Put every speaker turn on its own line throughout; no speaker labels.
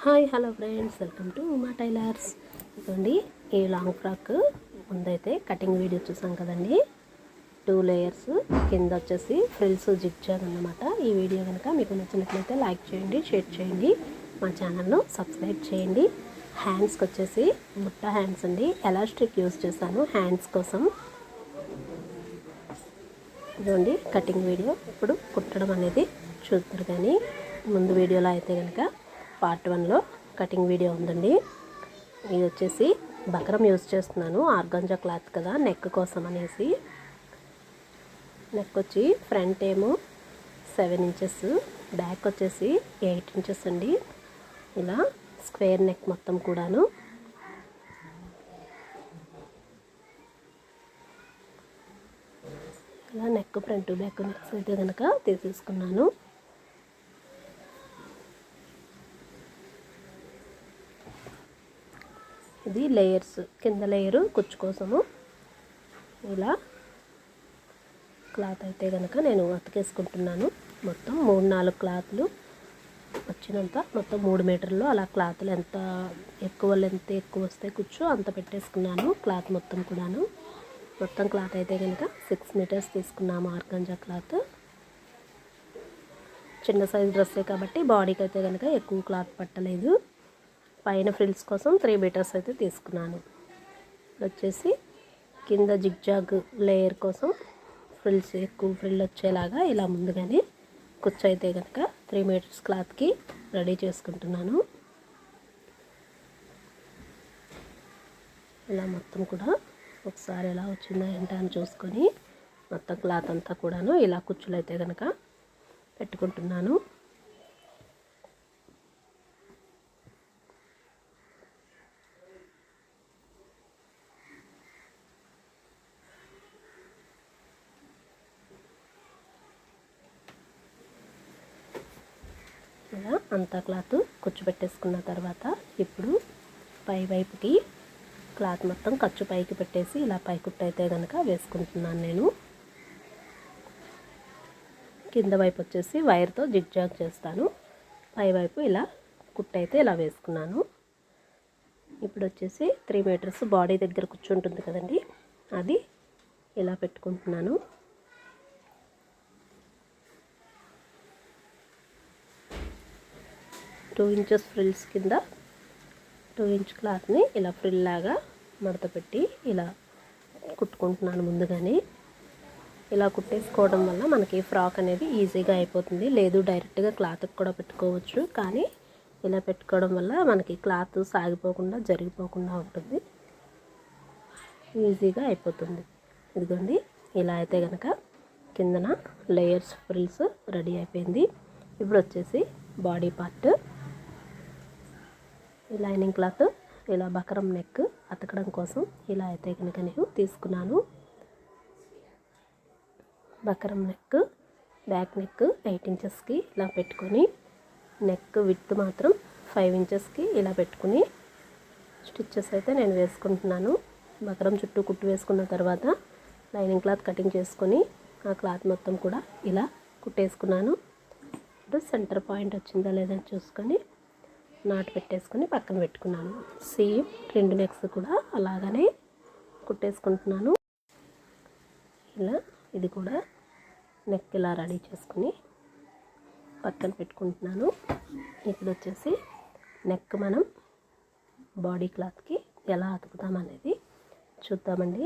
Hi hello friends, welcome to Uma tailors. ఇదండి ఈ long frock ముందైతే కటింగ్ వీడియో చూసాం కదండి. 2 లేయర్స్ కింద వచ్చేసి ఫ్రిల్స్ జిగ్జాగ్ అన్నమాట. ఈ వీడియో కనుక మీకు నచ్చినట్లయితే లైక్ చేయండి, షేర్ చేయండి, మా ఛానల్ను సబ్స్క్రైబ్ చేయండి. హ్యాండ్స్కి వచ్చేసి బుట్ట హ్యాండ్స్ అండి, ఎలాస్టిక్ యూజ్ చేశాను హ్యాండ్స్ కోసం. ఇదండి కటింగ్ వీడియో. ఇప్పుడు కుట్టడం అనేది చూద్దరు. కానీ ముందు వీడియోలో అయితే కనుక పార్ట్ 1లో కటింగ్ వీడియో ఉందండి. ఇది వచ్చేసి బక్రం యూజ్ చేస్తున్నాను, ఆర్గాంజా క్లాత్ కదా, నెక్ కోసం అనేసి. నెక్ వచ్చి ఫ్రంట్ ఏమో 7 ఇంచెస్, బ్యాక్ వచ్చేసి 8 ఇంచెస్ అండి. ఇలా స్క్వేర్ నెక్ మొత్తం కూడాను. ఇలా నెక్ ఫ్రంట్ బ్యాక్ నెక్స్ అయితే కనుక తీసేసుకున్నాను. ఇది లేయర్స్, కింద లేయరు కుచ్చు కోసము. ఇలా క్లాత్ అయితే కనుక నేను అతికేసుకుంటున్నాను. మొత్తం 3-4 క్లాత్లు వచ్చినంత, మొత్తం 3 మీటర్లు అలా క్లాత్లు ఎంత ఎక్కువ వస్తే కుచ్చు అంత పెట్టేసుకున్నాను. క్లాత్ మొత్తం కూడాను. మొత్తం క్లాత్ అయితే కనుక 6 మీటర్స్ తీసుకున్నాము ఆర్గాంజా క్లాత్. చిన్న సైజ్ డ్రెస్సే కాబట్టి బాడీకి అయితే కనుక ఎక్కువ క్లాత్ పట్టలేదు. పైన ఫ్రిల్స్ కోసం 3 మీటర్స్ అయితే తీసుకున్నాను. వచ్చేసి కింద జిగ్జాగ్ లేయర్ కోసం ఫ్రిల్స్ ఎక్కువ ఫ్రిల్ వచ్చేలాగా ఇలా ముందుగానే కుచ్చు అయితే కనుక 3 మీటర్స్ క్లాత్కి రెడీ చేసుకుంటున్నాను. ఇలా మొత్తం కూడా ఒకసారి ఎలా వచ్చిందా ఏంటో అని చూసుకొని మొత్తం క్లాత్ అంతా కూడాను ఇలా కుచ్చులు అయితే కనుక పెట్టుకుంటున్నాను. ఇలా అంతా క్లాత్ కుచ్చు పెట్టేసుకున్న తర్వాత ఇప్పుడు పై వైపుకి క్లాత్ మొత్తం ఖర్చు పైకి పెట్టేసి ఇలా పై కుట్టు అయితే కనుక వేసుకుంటున్నాను నేను. కింద వైపు వచ్చేసి వైర్తో జిగ్జాగ్ చేస్తాను. పై వైపు ఇలా కుట్టు అయితే ఇలా వేసుకున్నాను. ఇప్పుడు వచ్చేసి 3 మీటర్స్ బాడీ దగ్గర కూర్చుంటుంది కదండి, అది ఇలా పెట్టుకుంటున్నాను. టూ ఇంచెస్ ఫ్రిల్స్ కింద 2 ఇంచ్ క్లాత్ని ఇలా ఫ్రిల్ లాగా మడత పెట్టి ఇలా కుట్టుకుంటున్నాను ముందుగానే. ఇలా కుట్టేసుకోవడం వల్ల మనకి ఫ్రాక్ అనేది ఈజీగా అయిపోతుంది. లేదు డైరెక్ట్గా క్లాత్కి కూడా పెట్టుకోవచ్చు, కానీ ఇలా పెట్టుకోవడం వల్ల మనకి క్లాత్ సాగిపోకుండా జరిగిపోకుండా ఉంటుంది, ఈజీగా అయిపోతుంది. ఇదిగోండి ఇలా అయితే కనుక కిందన లేయర్స్ ఫ్రిల్స్ రెడీ అయిపోయింది. ఇప్పుడు వచ్చేసి బాడీ పార్ట్, ఈ లైనింగ్ క్లాత్ ఇలా బకరం నెక్ అతకడం కోసం ఇలా అయితే కనుక నేను తీసుకున్నాను. బకరం నెక్, బ్యాక్ నెక్ 8 ఇంచెస్కి ఇలా పెట్టుకొని, నెక్ విడ్త్ మాత్రం 5 ఇంచెస్కి ఇలా పెట్టుకుని స్టిచ్చెస్ అయితే నేను వేసుకుంటున్నాను. బకరం చుట్టూ కుట్టు వేసుకున్న తర్వాత లైనింగ్ క్లాత్ కటింగ్ చేసుకొని ఆ క్లాత్ మొత్తం కూడా ఇలా కుట్టేసుకున్నాను. ఇప్పుడు సెంటర్ పాయింట్ వచ్చిందా లేదని చూసుకొని నాటు పెట్టేసుకొని పక్కన పెట్టుకున్నాను. సేమ్ 2 నెక్స్ కూడా అలాగనే కుట్టేసుకుంటున్నాను. ఇలా ఇది కూడా నెక్ ఇలా రెడీ చేసుకుని పక్కన పెట్టుకుంటున్నాను. ఇప్పుడు వచ్చేసి నెక్ మనం బాడీ క్లాత్కి ఎలా అతుకుతామనేది చూద్దామండి.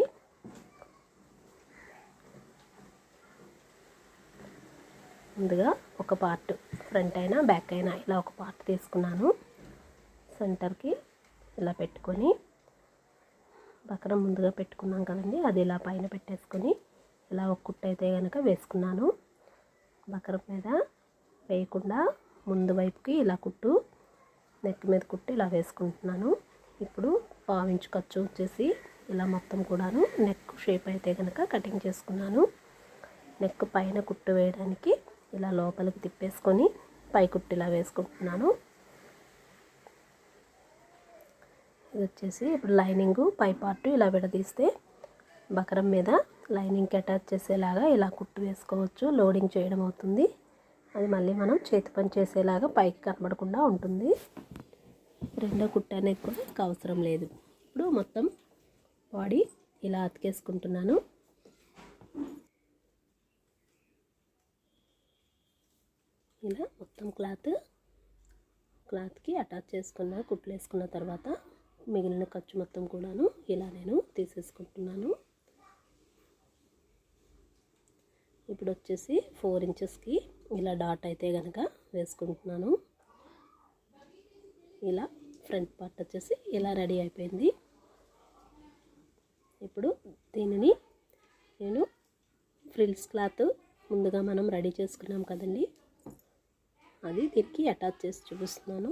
ముందుగా ఒక పార్ట్, ఫ్రంట్ అయినా బ్యాక్ అయినా ఇలా ఒక పార్ట్ తీసుకున్నాను. సెంటర్కి ఇలా పెట్టుకొని బకరం ముందుగా పెట్టుకున్నాం కదండి, అది ఇలా పైన పెట్టేసుకొని ఇలా ఒక కుట్టు అయితే కనుక వేసుకున్నాను. బకరం మీద వేయకుండా ముందు వైపుకి ఇలా కుట్టు, నెక్ మీద కుట్టు ఇలా వేసుకుంటున్నాను. ఇప్పుడు 1/2 ఇంచ్ ఖర్చు వచ్చేసి ఇలా మొత్తం కూడాను నెక్ షేప్ అయితే కనుక కటింగ్ చేసుకున్నాను. నెక్ పైన కుట్టు వేయడానికి ఇలా లోపలికి తిప్పేసుకొని పై కుట్టు ఇలా వేసుకుంటున్నాను. ఇది వచ్చేసి ఇప్పుడు లైనింగ్ పై పార్ట్ ఇలా విడదీస్తే బకరం మీద లైనింగ్కి అటాచ్ చేసేలాగా ఇలా కుట్టు వేసుకోవచ్చు. లోడింగ్ చేయడం అవుతుంది. అది మళ్ళీ మనం చేతి పని చేసేలాగా పైకి కనబడకుండా ఉంటుంది. రెండో కుట్టు అనేది కూడా ఇంకా అవసరం లేదు. ఇప్పుడు మొత్తం బాడీ ఇలా అతికేసుకుంటున్నాను. ఇలా మొత్తం క్లాత్కి అటాచ్ చేసుకున్న కుట్లు వేసుకున్న తర్వాత మిగిలిన ఖర్చు మొత్తం కూడాను ఇలా నేను తీసేసుకుంటున్నాను. ఇప్పుడు వచ్చేసి 4 ఇంచెస్కి ఇలా డాట్ అయితే కనుక వేసుకుంటున్నాను. ఇలా ఫ్రంట్ పార్ట్ వచ్చేసి ఇలా రెడీ అయిపోయింది. ఇప్పుడు దీనిని నేను ఫ్రిల్స్ క్లాత్ ముందుగా మనం రెడీ చేసుకున్నాం కదండి, అది దీనికి అటాచ్ చేసి చూపిస్తున్నాను.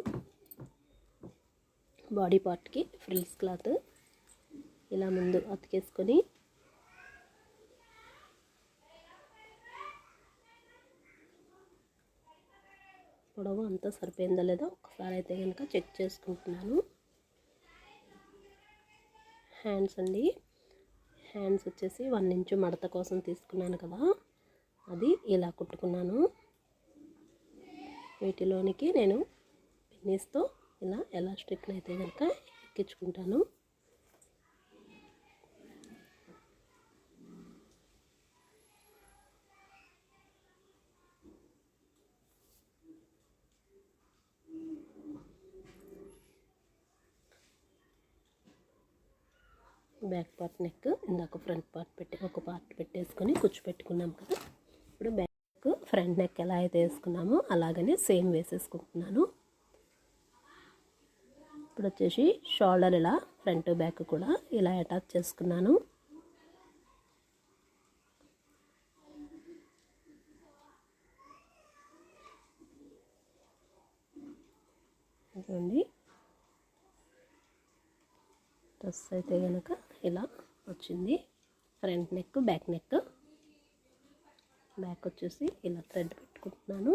బాడీ పార్ట్కి ఫ్రిల్స్ క్లాత్ ఇలా ముందు అతికేసుకొని పొడవు అంతా సరిపోయిందో లేదో ఒకసారి అయితే కనుక చెక్ చేసుకుంటున్నాను. హ్యాండ్స్ అండి, హ్యాండ్స్ వచ్చేసి 1 ఇంచు మడత కోసం తీసుకున్నాను కదా, అది ఇలా కుట్టుకున్నాను. వీటిలోనికి నేను పిన్నీస్తో ఇలా ఎలాస్టిక్ని అయితే కనుక ఎక్కించుకుంటాను. బ్యాక్ పార్ట్ నెక్ ఇందాక ఫ్రంట్ పార్ట్ ఒక పార్ట్ పెట్టేసుకొని కుచ్చు పెట్టుకున్నాం కదా, ఇప్పుడు బ్యాక్ ఫ్రంట్ నెక్ ఎలా అయితే వేసుకున్నామో అలాగనే సేమ్ వేసేసుకుంటున్నాను. ఇప్పుడు వచ్చేసి షోల్డర్ ఇలా ఫ్రంట్ బ్యాక్ కూడా ఇలా అటాచ్ చేసుకున్నాను. చూడండి, డ్రెస్ అయితే కనుక ఇలా వచ్చింది. Front neck, back neck. Back వచ్చేసి ఇలా థ్రెడ్ పెట్టుకుంటున్నాను.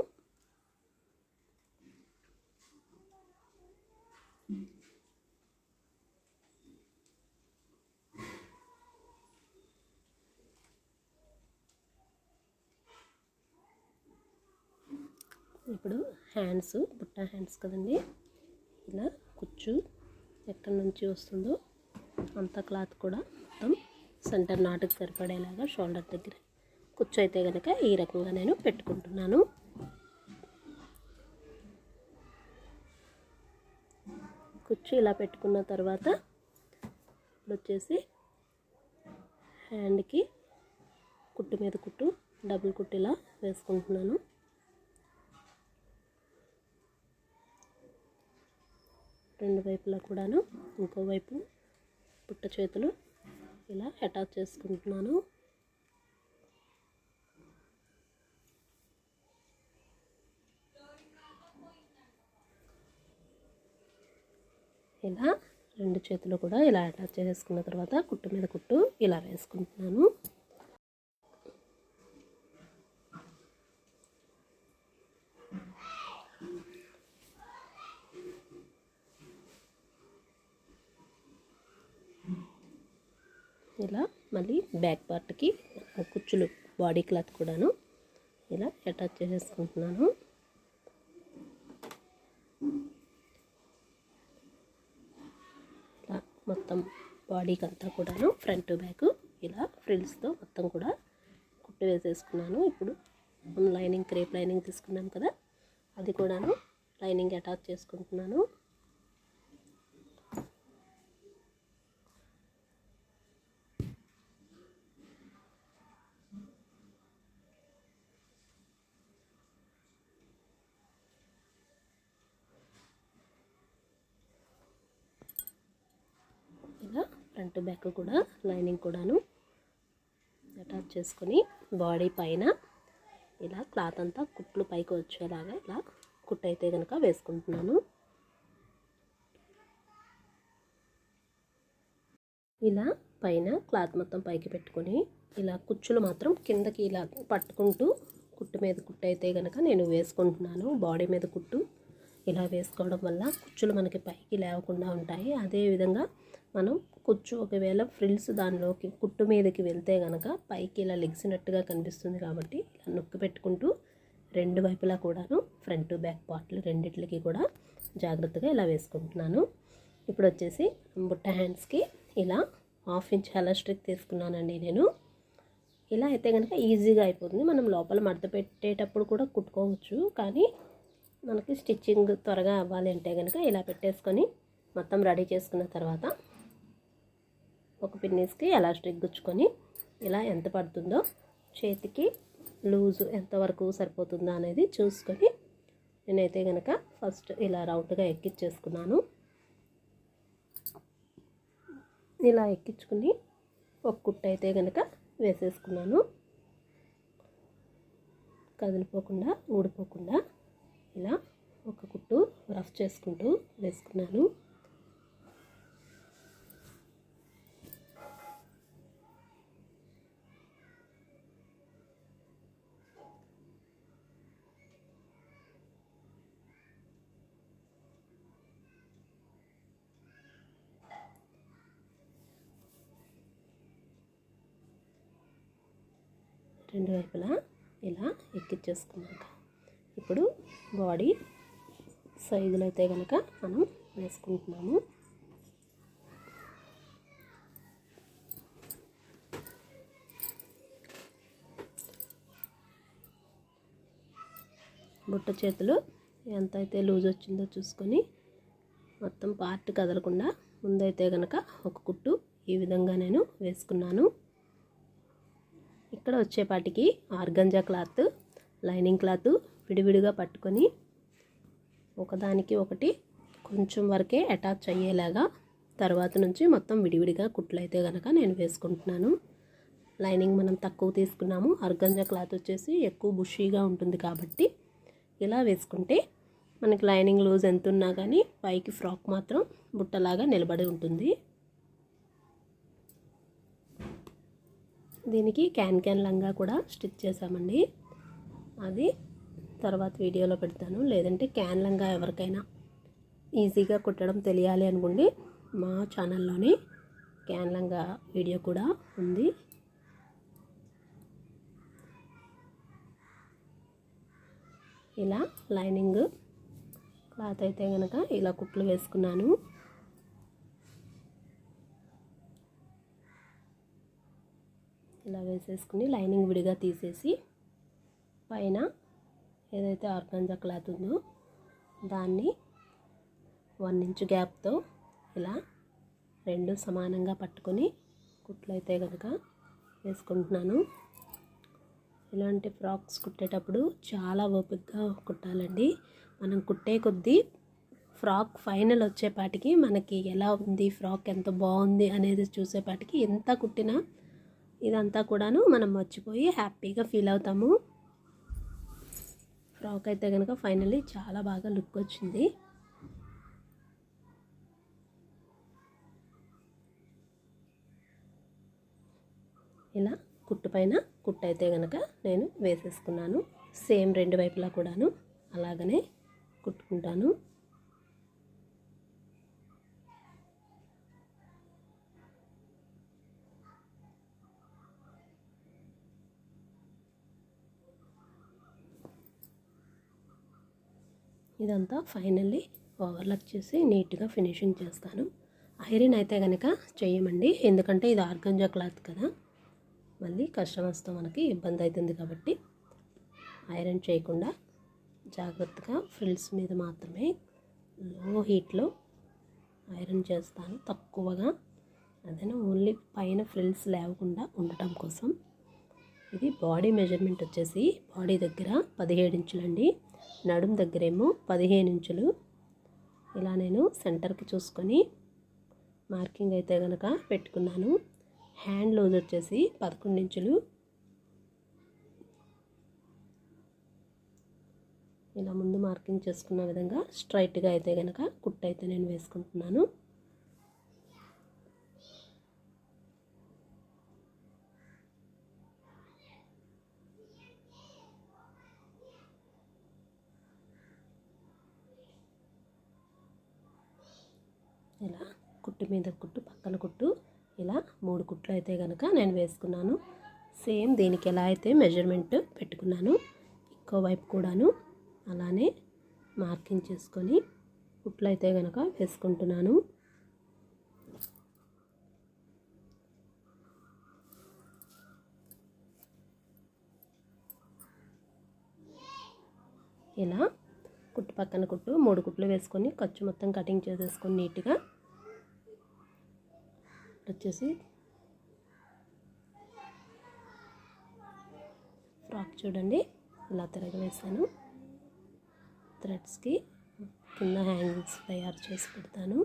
ఇప్పుడు హ్యాండ్స్, బుట్ట హ్యాండ్స్ కదండి, ఇలా కుచ్చు ఎక్కడి నుంచి వస్తుందో అంత క్లాత్ కూడా మొత్తం సెంటర్ నాటుకు సరిపడేలాగా షోల్డర్ దగ్గర కుచ్చు అయితే కనుక ఈ రకంగా నేను పెట్టుకుంటున్నాను. కుచ్చు ఇలా పెట్టుకున్న తర్వాత ఇప్పుడు వచ్చేసి హ్యాండ్కి కుట్టు మీద కుట్టు డబుల్ కుట్టు ఇలా వేసుకుంటున్నాను. రెండు వైపులా కూడాను ఇంకోవైపు పుట్ట చేతులు ఇలా అటాచ్ చేసుకుంటున్నాను. ఇలా రెండు చేతులు కూడా ఇలా అటాచ్ చేసుకున్న తర్వాత కుట్టు మీద కుట్టు ఇలా వేసుకుంటున్నాను. ఇలా మళ్ళీ బ్యాక్ పార్ట్కి కుచ్చులు బాడీ క్లాత్ కూడాను ఇలా అటాచ్ చేసేసుకుంటున్నాను. ఇలా మొత్తం బాడీకి అంతా కూడాను ఫ్రంట్ బ్యాక్ ఇలా ఫ్రిల్స్తో మొత్తం కూడా కుట్టు వేసేసుకున్నాను. ఇప్పుడు మనం లైనింగ్, క్రేప్ లైనింగ్ తీసుకున్నాం కదా, అది కూడాను లైనింగ్ అటాచ్ చేసుకుంటున్నాను. ఇలా ఫ్రంట్ బ్యాక్ కూడా లైనింగ్ కూడాను అటాచ్ చేసుకొని బాడీ పైన ఇలా క్లాత్ అంతా కుట్లు పైకి వచ్చేలాగా ఇలా కుట్టు అయితే కనుక వేసుకుంటున్నాను. ఇలా పైన క్లాత్ మొత్తం పైకి పెట్టుకొని ఇలా కుచ్చులు మాత్రం కిందకి ఇలా పట్టుకుంటూ కుట్టు మీద కుట్టు అయితే కనుక నేను వేసుకుంటున్నాను. బాడీ మీద కుట్టు ఇలా వేసుకోవడం వల్ల కుచ్చులు మనకి పైకి లేవకుండా ఉంటాయి. అదేవిధంగా మనం కుచ్చు ఒకవేళ ఫ్రిల్స్ దానిలోకి కుట్టు మీదకి వెళ్తే కనుక పైకి ఇలా లెగిసినట్టుగా కనిపిస్తుంది. కాబట్టి ఇలా నొక్కి పెట్టుకుంటూ రెండు వైపులా కూడాను ఫ్రంట్ బ్యాక్ పార్ట్లు రెండిట్లకి కూడా జాగ్రత్తగా ఇలా వేసుకుంటున్నాను. ఇప్పుడు వచ్చేసి బుట్ట హ్యాండ్స్కి ఇలా 1/2 ఇంచ్ ఎలాస్టిక్ తీసుకున్నానండి నేను. ఇలా అయితే కనుక ఈజీగా అయిపోతుంది. మనం లోపల మడత పెట్టేటప్పుడు కూడా కుట్టుకోవచ్చు, కానీ మనకి స్టిచ్చింగ్ త్వరగా అవ్వాలి అంటే కనుక ఇలా పెట్టేసుకొని మొత్తం రెడీ చేసుకున్న తర్వాత ఒక పిన్నీస్కి ఎలాస్టిక్ గుచ్చుకొని ఇలా ఎంత పడుతుందో చేతికి లూజు ఎంతవరకు సరిపోతుందో అనేది చూసుకొని నేనైతే కనుక ఫస్ట్ ఇలా రౌండ్గా ఎక్కించేసుకున్నాను. ఇలా ఎక్కించుకుని ఒక కుట్టు అయితే కనుక వేసేసుకున్నాను. కదిలిపోకుండా ఊడిపోకుండా ఇలా ఒక కుట్టు రఫ్ చేసుకుంటూ వేసుకున్నాను. రెండు వైపులా ఇలా ఎక్కించేసుకున్నాక ఇప్పుడు బాడీ సైజులు అయితే కనుక మనం వేసుకుంటున్నాము. బుట్ట చేతులు ఎంత అయితే లూజ్ వచ్చిందో చూసుకొని మొత్తం పార్ట్ కదలకుండా ముందైతే కనుక ఒక కుట్టు ఈ విధంగా నేను వేసుకున్నాను. ఇక్కడ వచ్చేపాటికి ఆర్గంజా క్లాత్, లైనింగ్ క్లాత్ విడివిడిగా పట్టుకొని ఒకదానికి ఒకటి కొంచెం వరకే అటాచ్ అయ్యేలాగా తర్వాత నుంచి మొత్తం విడివిడిగా కుట్లు అయితే కనుక నేను వేసుకుంటున్నాను. లైనింగ్ మనం తక్కువ తీసుకున్నాము, ఆర్గంజా క్లాత్ వచ్చేసి ఎక్కువ బుషీగా ఉంటుంది కాబట్టి ఇలా వేసుకుంటే మనకి లైనింగ్ లూజ్ ఎంత ఉన్నా కానీ పైకి ఫ్రాక్ మాత్రం బుట్టలాగా నిలబడి ఉంటుంది. దీనికి క్యాన్ లంగా కూడా స్టిచ్ చేసామండి, అది తర్వాత వీడియోలో పెడతాను. లేదంటే క్యాన్ లంగా ఎవరికైనా ఈజీగా కుట్టడం తెలియాలి అనుకోండి, మా ఛానల్లోనే క్యాన్ లంగా వీడియో కూడా ఉంది. ఇలా లైనింగ్ క్లాత్ అయితే కనుక ఇలా కుట్లు వేసుకున్నాను. ఇలా వేసేసుకుని లైనింగ్ విడిగా తీసేసి పైన ఏదైతే ఆర్గంజా క్లాత్ ఉందో దాన్ని 1 ఇంచ్ గ్యాప్తో ఇలా రెండు సమానంగా పట్టుకొని కుట్లు అయితే కనుక వేసుకుంటున్నాను. ఇలాంటి ఫ్రాక్స్ కుట్టేటప్పుడు చాలా ఓపికగా కుట్టాలండి. మనం కుట్టే కొద్దీ ఫ్రాక్ ఫైనల్ వచ్చేపాటికి మనకి ఎలా ఉంది, ఫ్రాక్ ఎంత బాగుంది అనేది చూసేపాటికి ఎంత కుట్టినా ఇదంతా కూడాను మనం మర్చిపోయి హ్యాపీగా ఫీల్ అవుతాము. ఫ్రాక్ అయితే కనుక ఫైనల్లీ చాలా బాగా లుక్ వచ్చింది. ఇలా కుట్టు పైన కుట్టు అయితే కనుక నేను వేసేసుకున్నాను. సేమ్ రెండు వైపులా కూడాను అలాగనే కుట్టుకుంటాను. ఇదంతా ఫైనల్లీ ఓవర్లాక్ చేసి నీట్గా ఫినిషింగ్ చేస్తాను. ఐరన్ అయితే కనుక చేయమండి, ఎందుకంటే ఇది ఆర్గంజా క్లాత్ కదా, మళ్ళీ కస్టమర్స్తో మనకి ఇబ్బంది అవుతుంది కాబట్టి ఐరన్ చేయకుండా జాగ్రత్తగా ఫ్రిల్స్ మీద మాత్రమే లో హీట్లో ఐరన్ చేస్తాను, తక్కువగా. అదేనా ఓన్లీ పైన ఫ్రిల్స్ లేవకుండా ఉండటం కోసం. ఇది బాడీ మెజర్మెంట్ వచ్చేసి బాడీ దగ్గర 17 ఇంచులండి, నడుం దగ్గరేమో 15 ఇంచులు. ఇలా నేను సెంటర్కి చూసుకొని మార్కింగ్ అయితే కనుక పెట్టుకున్నాను. హ్యాండ్ లూజ్ వచ్చేసి 11 ఇంచులు. ఇలా ముందు మార్కింగ్ చేసుకున్న విధంగా స్ట్రైట్గా అయితే కనుక కుట్టు అయితే నేను వేసుకుంటున్నాను. ఇలా కుట్టు మీద కుట్టు పక్కన కుట్టు ఇలా 3 కుట్లు అయితే కనుక నేను వేసుకున్నాను. సేమ్ దీనికి ఎలా అయితే మెజర్మెంట్ పెట్టుకున్నాను ఇంకో వైపు కూడాను అలానే మార్కింగ్ చేసుకొని కుట్లు అయితే కనుక వేసుకుంటున్నాను. ఇలా కుట్టు పక్కన కుట్టు 3 కుట్లు వేసుకొని ఖర్చు మొత్తం కటింగ్ చేసేసుకొని నీట్గా వచ్చేసి ఫ్రాక్ చూడండి ఇలా తిరగవేసాను. థ్రెడ్స్కి కింద హ్యాంగింగ్స్ తయారు చేసి పెడతాను.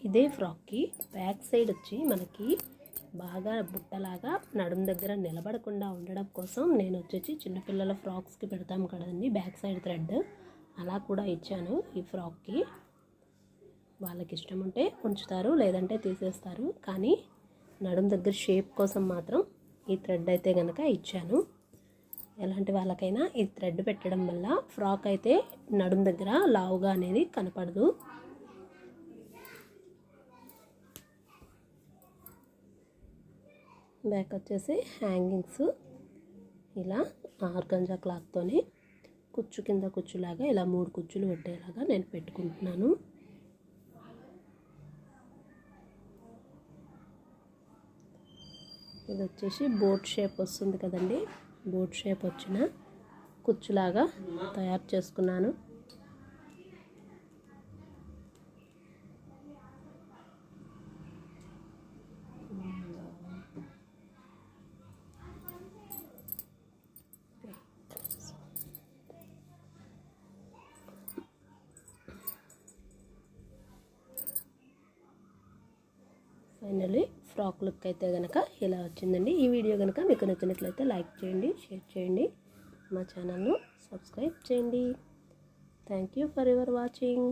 ఇదే ఫ్రాక్కి బ్యాక్ సైడ్ వచ్చి మనకి బాగా బుట్టలాగా నడుము దగ్గర నిలబడకుండా ఉండడం కోసం నేను వచ్చేసి చిన్నపిల్లల ఫ్రాక్స్కి పెడతాం కదండి బ్యాక్ సైడ్ థ్రెడ్, అలా కూడా ఇచ్చాను ఈ ఫ్రాక్కి. వాళ్ళకి ఇష్టం ఉంటే ఉంచుతారు, లేదంటే తీసేస్తారు. కానీ నడుము దగ్గర షేప్ కోసం మాత్రం ఈ థ్రెడ్ అయితే కనుక ఇచ్చాను. ఎలాంటి వాళ్ళకైనా ఈ థ్రెడ్ పెట్టడం వల్ల ఫ్రాక్ అయితే నడుము దగ్గర లావుగా అనేది కనపడదు. బ్యాక్ వచ్చేసి హ్యాంగింగ్స్ ఇలా ఆర్గంజా క్లాత్తోనే కుచ్చు కింద కుచ్చులాగా ఇలా 3 కుచ్చులు పెట్టేలాగా నేను పెట్టుకుంటున్నాను. ఇది వచ్చేసి బోట్ షేప్ వస్తుంది కదండి, బోట్ షేప్ వచ్చిన కుచ్చులాగా తయారు చేసుకున్నాను. ఫైనల్లీ ఫ్రాక్ లుక్ అయితే కనుక ఇలా వచ్చిందండి. ఈ వీడియో కనుక మీకు నచ్చినట్లయితే లైక్ చేయండి, షేర్ చేయండి, మా ఛానల్ను సబ్స్క్రైబ్ చేయండి. Thank you for your watching.